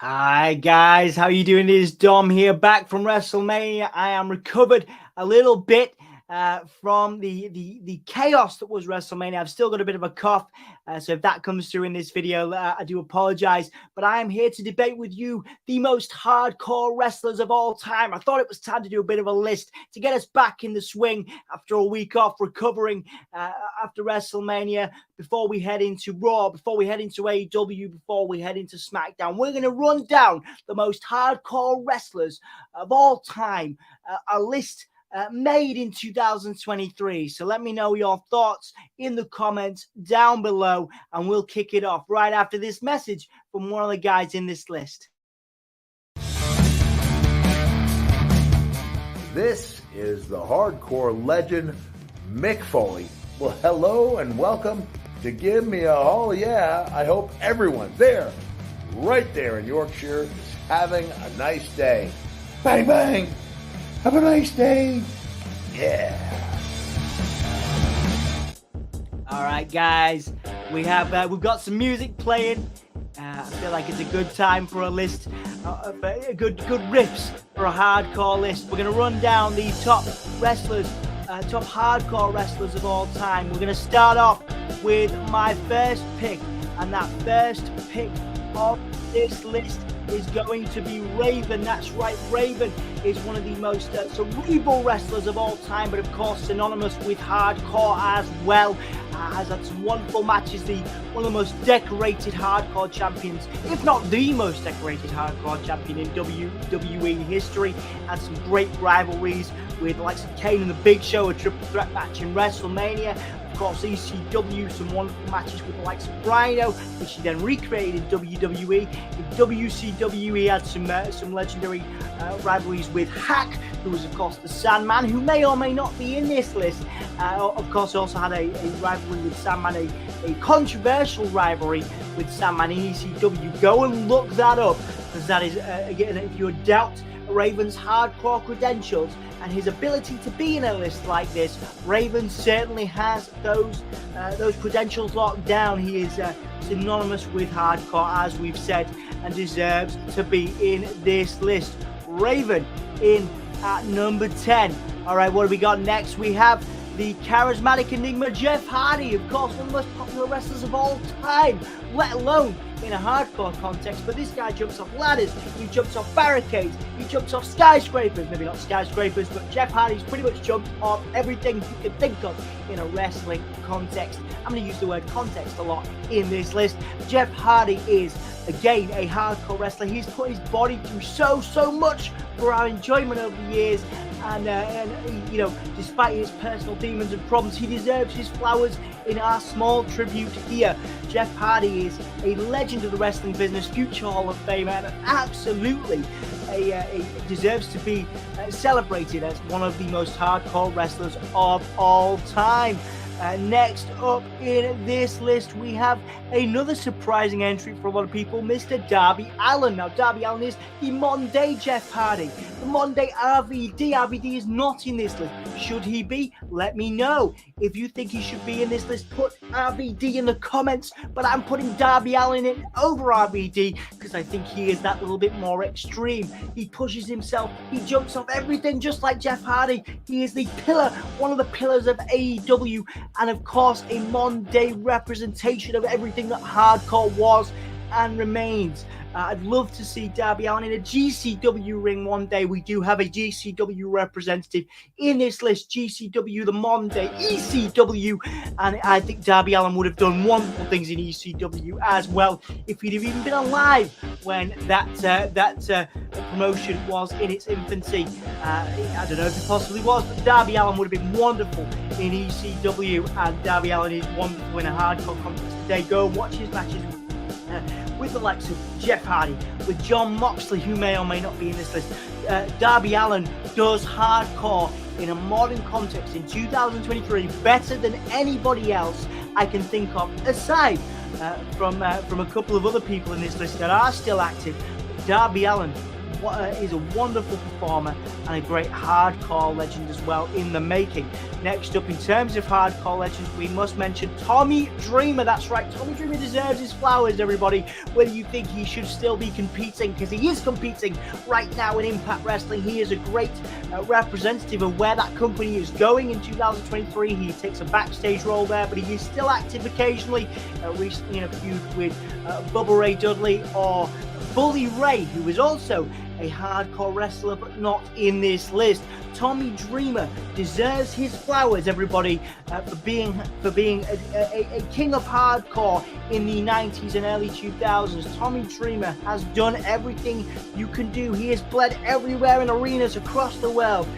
Hi guys, how you doing? It is Dom here, back from WrestleMania. I am recovered a little bit from the chaos that was WrestleMania. I've still got a bit of a cough, so if that comes through in this video, I do apologize. But I am here to debate with you the most hardcore wrestlers of all time. I thought it was time to do a bit of a list to get us back in the swing after a week off recovering after WrestleMania. Before we head into Raw, before we head into AEW, before we head into SmackDown, we're going to run down the most hardcore wrestlers of all time. A list made in 2023. So let me know your thoughts in the comments down below, and we'll kick it off right after this message from one of the guys in this list. This is the hardcore legend, Mick Foley. Well, hello and welcome to Give Me a Oh Yeah. I hope everyone there, right there in Yorkshire, is having a nice day. Bang, bang. Have a nice day. Yeah. All right, guys, we've got some music playing. I feel like it's a good time for a list, good riffs for a hardcore list. We're going to run down the top wrestlers, top hardcore wrestlers of all time. We're going to start off with my first pick, and that first pick of this list is going to be Raven. That's right, Raven is one of the most cerebral wrestlers of all time, but of course synonymous with hardcore as well. Has had some wonderful matches, one of the most decorated hardcore champions, if not the most decorated hardcore champion in WWE history. Had some great rivalries with the likes of Kane and the Big Show, a triple threat match in WrestleMania. Of course, ECW, some wonderful matches with the likes of Rhino, which he then recreated in WWE. In WCW, he had some legendary rivalries with Hack, who was, of course, the Sandman, who may or may not be in this list. Of course, he also had a rivalry with Sandman, a controversial rivalry with Sandman in ECW. Go and look that up, because that is, again, if you doubt Raven's hardcore credentials and his ability to be in a list like this, Raven certainly has those credentials locked down. He is synonymous with hardcore, as we've said, and deserves to be in this list. Raven in at number 10. All right, what do we got next? We have the charismatic enigma Jeff Hardy, of course, one of the most popular wrestlers of all time, let alone in a hardcore context. But this guy jumps off ladders, he jumps off barricades, he jumps off skyscrapers. Maybe not skyscrapers, but Jeff Hardy's pretty much jumped off everything you can think of in a wrestling context. I'm going to use the word context a lot in this list. Jeff Hardy is, again, a hardcore wrestler. He's put his body through so much for our enjoyment over the years. And you know, despite his personal demons and problems, he deserves his flowers in our small tribute here. Jeff Hardy is a legend of the wrestling business, future Hall of Famer, and absolutely deserves to be celebrated as one of the most hardcore wrestlers of all time. Next up in this list, we have another surprising entry for a lot of people, Mr. Darby Allin. Now, Darby Allin is the modern-day Jeff Hardy, the modern-day RVD. RVD is not in this list. Should he be? Let me know. If you think he should be in this list, put RVD in the comments, but I'm putting Darby Allin in over RVD because I think he is that little bit more extreme. He pushes himself. He jumps off everything just like Jeff Hardy. He is the pillar, one of the pillars of AEW, and of course a modern day representation of everything that hardcore was and remains. I'd love to see Darby Allin in a GCW ring one day. We do have a GCW representative in this list, GCW, the modern day ECW, and I think Darby Allin would have done wonderful things in ECW as well if he'd have even been alive when that promotion was in its infancy. I don't know if it possibly was, but Darby Allin would have been wonderful in ECW, and Darby Allin is wonderful in a hardcore context today. Go and watch his matches with the likes of Jeff Hardy, with John Moxley, who may or may not be in this list. Darby Allin does hardcore in a modern context in 2023 better than anybody else I can think of, aside from a couple of other people in this list that are still active. Darby Allin is a wonderful performer and a great hardcore legend as well in the making. Next up, in terms of hardcore legends, we must mention Tommy Dreamer. That's right, Tommy Dreamer deserves his flowers, everybody. Whether you think he should still be competing, because he is competing right now in Impact Wrestling. He is a great representative of where that company is going in 2023. He takes a backstage role there, but he is still active occasionally, recently in a feud with Bubba Ray Dudley or Bully Ray, who is also a hardcore wrestler but not in this list. Tommy Dreamer deserves his flowers, everybody, for being a king of hardcore in the 90s and early 2000s. Tommy Dreamer has done everything you can do. He has bled everywhere in arenas across the world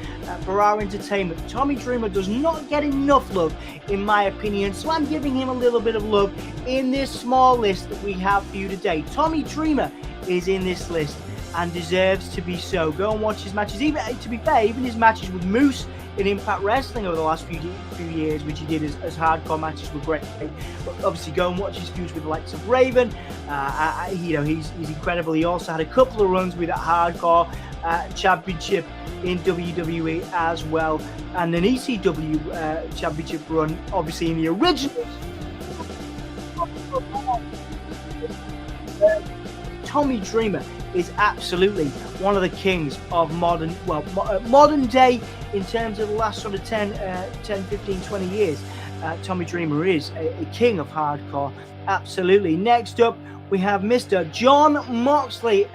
for our entertainment. Tommy Dreamer does not get enough love, in my opinion, so I'm giving him a little bit of love in this small list that we have for you today. Tommy Dreamer is in this list and deserves to be so. Go and watch his matches. Even, to be fair, even his matches with Moose in Impact Wrestling over the last few years, which he did as hardcore matches, were great. But obviously, go and watch his feuds with the likes of Raven. He's incredible. He also had a couple of runs with that hardcore championship in WWE as well, and an ECW championship run, obviously in the original. Tommy Dreamer is absolutely one of the kings of modern day in terms of the last sort of 10, 15, 20 years. Tommy Dreamer is a king of hardcore, absolutely. Next up, we have Mr. Jon Moxley.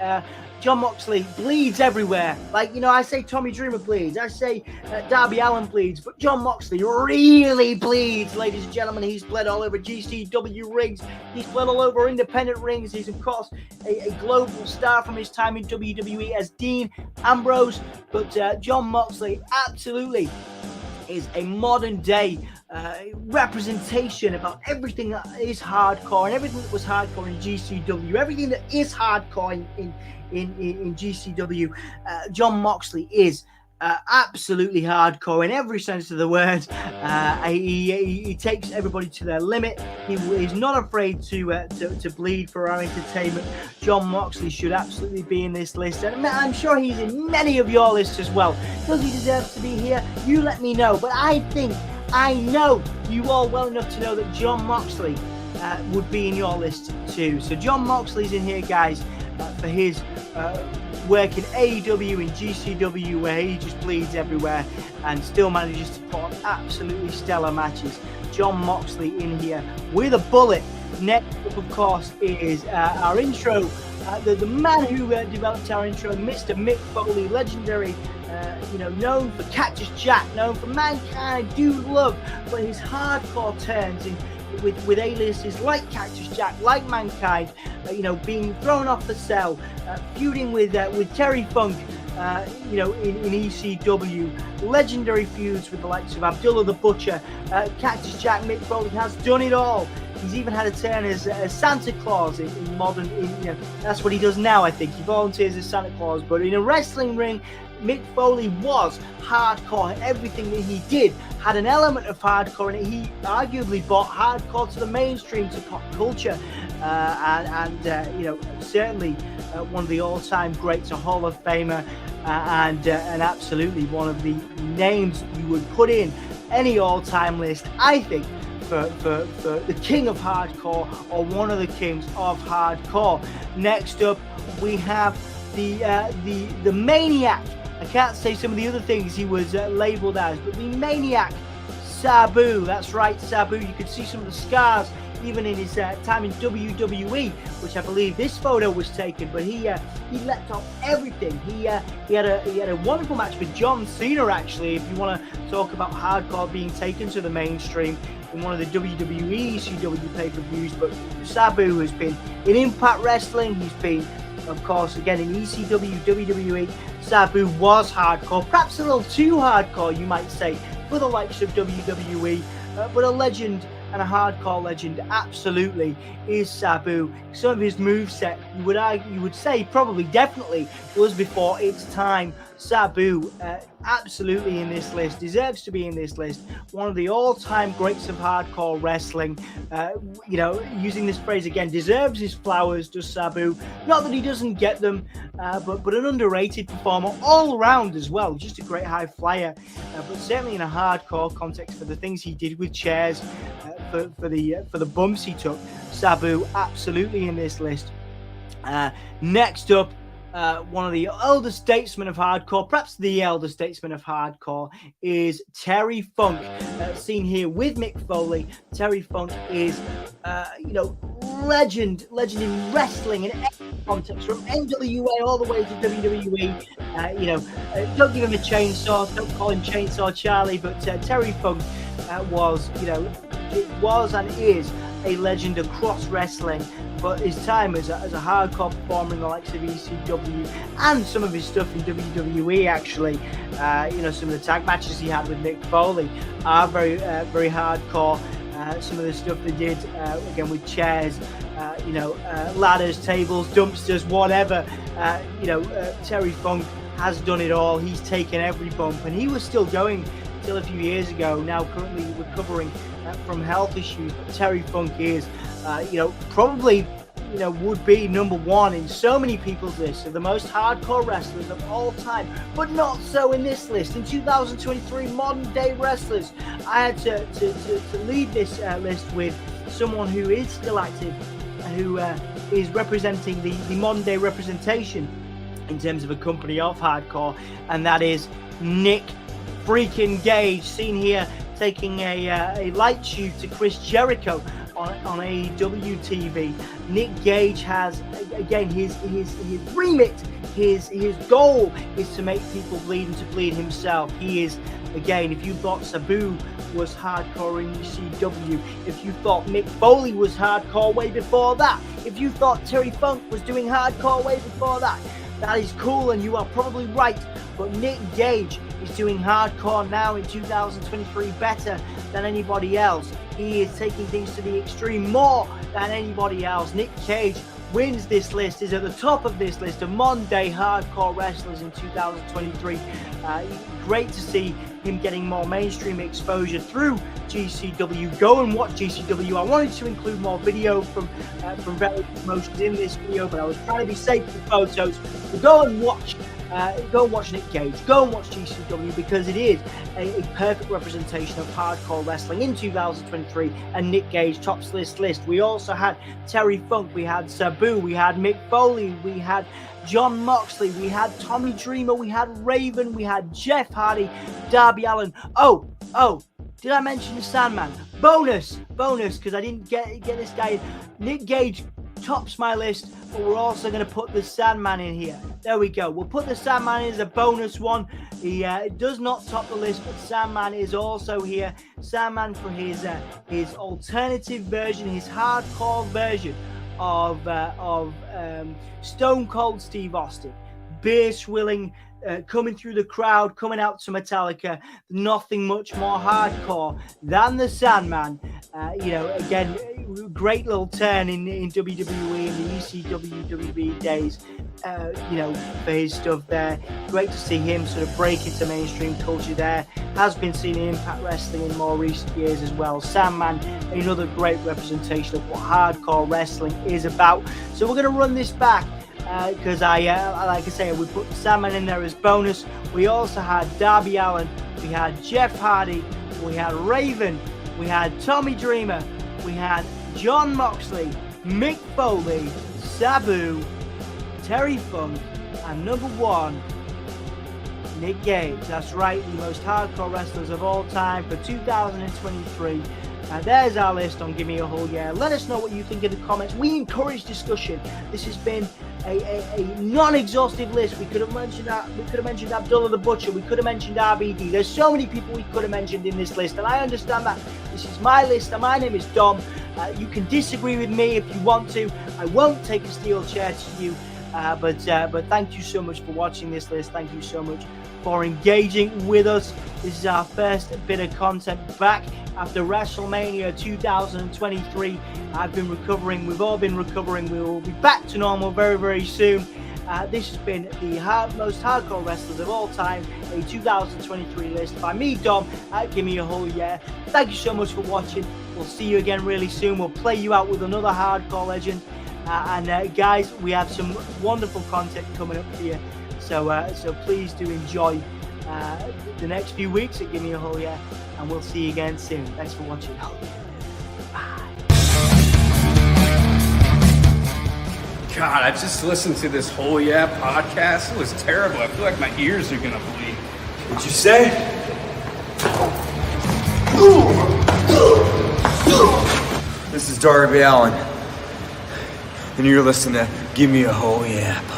Jon Moxley bleeds everywhere. Like, I say Tommy Dreamer bleeds. I say Darby Allin bleeds. But Jon Moxley really bleeds, ladies and gentlemen. He's bled all over GCW rings. He's bled all over independent rings. He's, of course, a global star from his time in WWE as Dean Ambrose. But Jon Moxley absolutely is a modern day representation about everything that is hardcore and everything that was hardcore in GCW, everything that is hardcore in GCW. Jon Moxley is absolutely hardcore in every sense of the word. He takes everybody to their limit. He is not afraid to bleed for our entertainment. Jon Moxley should absolutely be in this list, and I'm sure he's in many of your lists as well. Does he deserve to be here? You let me know. But I know you all well enough to know that Jon Moxley would be in your list too. So Jon Moxley's in here, guys, for his work in AEW and GCW, where he just bleeds everywhere and still manages to put on absolutely stellar matches. Jon Moxley in here with a bullet. Next up, of course, is our intro. The man who developed our intro, Mr. Mick Foley, legendary, known for Cactus Jack, known for Mankind, Dude Love, but his hardcore turns with A-listers like Cactus Jack, like Mankind, being thrown off the cell, feuding with Terry Funk, in ECW, legendary feuds with the likes of Abdullah the Butcher. Cactus Jack, Mick Foley has done it all. He's even had a turn as Santa Claus in modern, that's what he does now, I think. He volunteers as Santa Claus, but in a wrestling ring, Mick Foley was hardcore. Everything that he did had an element of hardcore in it. He arguably brought hardcore to the mainstream, to pop culture, certainly one of the all-time greats, a Hall of Famer, and absolutely one of the names you would put in any all-time list, I think, for the king of hardcore, or one of the kings of hardcore. Next up, we have the Maniac. I can't say some of the other things he was labelled as, but the Maniac, Sabu. That's right, Sabu. You could see some of the scars even in his time in WWE, which I believe this photo was taken. But he leapt off everything. He had a wonderful match with John Cena, actually. If you want to talk about hardcore being taken to the mainstream in one of the WWE ECW pay-per-views. But Sabu has been in Impact Wrestling. He's been, of course, again in ECW, WWE. Sabu was hardcore, perhaps a little too hardcore, you might say, for the likes of WWE, but a legend and a hardcore legend absolutely is Sabu. Some of his moveset, you would say probably definitely was before its time. Sabu absolutely in this list, deserves to be in this list. One of the all-time greats of hardcore wrestling. Using this phrase again, deserves his flowers, does Sabu. Not that he doesn't get them, but an underrated performer all around as well. Just a great high flyer, but certainly in a hardcore context for the things he did with chairs, for the bumps he took. Sabu absolutely in this list. Next up, one of the elder statesmen of hardcore, perhaps the elder statesman of hardcore, is Terry Funk, seen here with Mick Foley. Terry Funk is, legend in wrestling in every context, from NWA all the way to WWE. Don't give him a chainsaw, don't call him Chainsaw Charlie, but Terry Funk was and is a legend across wrestling. But his time as a hardcore performer in the likes of ECW and some of his stuff in WWE, actually, some of the tag matches he had with Mick Foley are very, very hardcore. Some of the stuff they did, again, with chairs, ladders, tables, dumpsters, whatever. Terry Funk has done it all. He's taken every bump, and he was still going till a few years ago. Now currently recovering from health issues. But Terry Funk is, probably, would be number one in so many people's lists of the most hardcore wrestlers of all time, but not so in this list. In 2023, modern day wrestlers, I had to lead this list with someone who is still active, who is representing the modern day representation in terms of a company of hardcore, and that is Nick freaking Gage, seen here taking a light tube to Chris Jericho on AEW TV. Nick Gage has, again, his remit, his goal is to make people bleed and to bleed himself. He is, again, if you thought Sabu was hardcore in ECW, if you thought Mick Foley was hardcore way before that, if you thought Terry Funk was doing hardcore way before that, that is cool and you are probably right. But Nick Gage is doing hardcore now in 2023 better than anybody else. He is taking things to the extreme more than anybody else. Nick Gage wins this list, is at the top of this list of modern day hardcore wrestlers in 2023. Great to see him getting more mainstream exposure through GCW. Go and watch GCW. I wanted to include more video from various promotions in this video, but I was trying to be safe with photos. So go and watch Nick Gage. Go and watch GCW, because it is a perfect representation of hardcore wrestling in 2023. And Nick Gage tops this list. We also had Terry Funk, we had Sabu, we had Mick Foley, we had John Moxley, we had Tommy Dreamer, we had Raven, we had Jeff Hardy, Darby Allin. Oh, did I mention the Sandman? Bonus, because I didn't get this guy. Nick Gage tops my list, but we're also going to put the Sandman in here. There we go. We'll put the Sandman in as a bonus one. He does not top the list, but Sandman is also here. Sandman for his alternative version, his hardcore version of Stone Cold Steve Austin. Beer swilling, coming through the crowd, coming out to Metallica. Nothing much more hardcore than the Sandman. Again, great little turn in WWE in the ECW WB days. For his stuff there. Great to see him sort of break into mainstream culture there. Has been seen in Impact Wrestling in more recent years as well. Sandman, another great representation of what hardcore wrestling is about. So we're going to run this back. Because like I say, we put Sandman in there as bonus. We also had Darby Allin, we had Jeff Hardy, we had Raven, we had Tommy Dreamer, we had John Moxley, Mick Foley, Sabu, Terry Funk, and number one, Nick Gage. That's right, the most hardcore wrestlers of all time for 2023. And there's our list on Give Me a Hug Yeah. Let us know what you think in the comments. We encourage discussion. This has been a non-exhaustive list. We could have mentioned Abdullah the Butcher. We could have mentioned RBD. There's so many people we could have mentioned in this list, and I understand that. This is my list, and my name is Dom. You can disagree with me if you want to. I won't take a steel chair to you. But thank you so much for watching this list. Thank you so much for engaging with us. This is our first bit of content back after WrestleMania 2023. I've been recovering. We've all been recovering. We will be back to normal very, very soon. This has been the most hardcore wrestlers of all time, a 2023 list by me, Dom, at Give Me a Hug Yeah. Thank you so much for watching. We'll see you again really soon. We'll play you out with another hardcore legend. And guys, we have some wonderful content coming up for you. So please do enjoy the next few weeks at Give Me a Whole Yeah, and we'll see you again soon. Thanks for watching. God, I just listened to this Whole Yeah podcast. It was terrible. I feel like my ears are gonna bleed. What'd you say? This is Darby Allin, and you're listening to Give Me a Whole Yeah podcast.